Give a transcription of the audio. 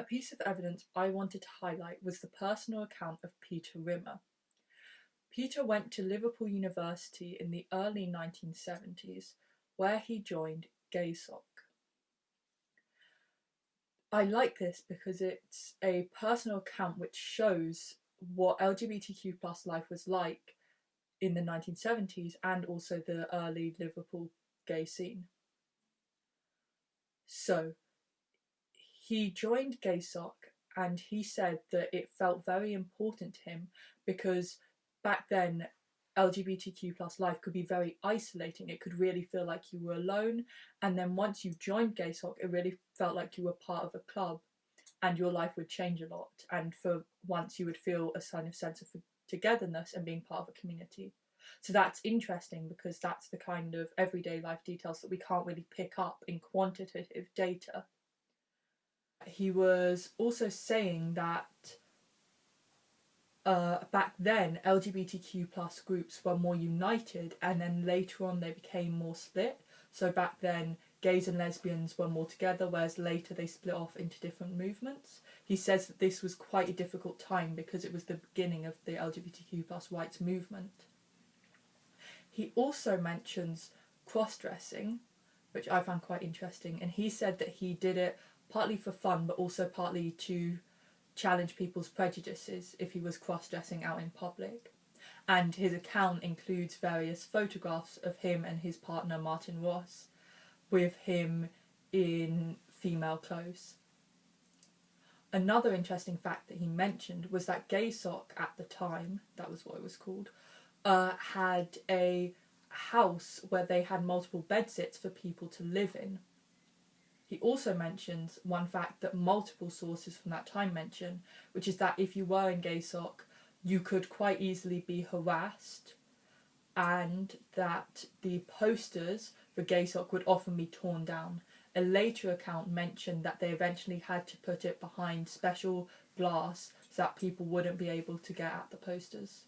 piece of evidence I wanted to highlight was the personal account of Peter Rimmer. Peter went to Liverpool University in the early 1970s, where he joined GaySoc. I like this because it's a personal account which shows what LGBTQ plus life was like in the 1970s and also the early Liverpool gay scene. So he joined GaySoc and he said that it felt very important to him because back then LGBTQ plus life could be very isolating. It could really feel like you were alone, and then once you joined GaySoc, it really felt like you were part of a club and your life would change a lot, and for once you would feel a kind of sense of togetherness and being part of a community. So that's interesting because that's the kind of everyday life details that we can't really pick up in quantitative data. He was also saying that back then LGBTQ plus groups were more united, and then later on they became more split. So back then gays and lesbians were more together, whereas later they split off into different movements. He says that this was quite a difficult time because it was the beginning of the LGBTQ plus rights movement. He also mentions cross-dressing, which I found quite interesting, and he said that he did it partly for fun but also partly to challenge people's prejudices if he was cross-dressing out in public. And his account includes various photographs of him and his partner Martin Ross with him in female clothes. Another interesting fact that he mentioned was that GaySoc at the time, that was what it was called, had a house where they had multiple bedsits for people to live in. He also mentions one fact that multiple sources from that time mention, which is that if you were in GaySoc, you could quite easily be harassed, and that the posters for GaySoc would often be torn down. A later account mentioned that they eventually had to put it behind special glass so that people wouldn't be able to get at the posters.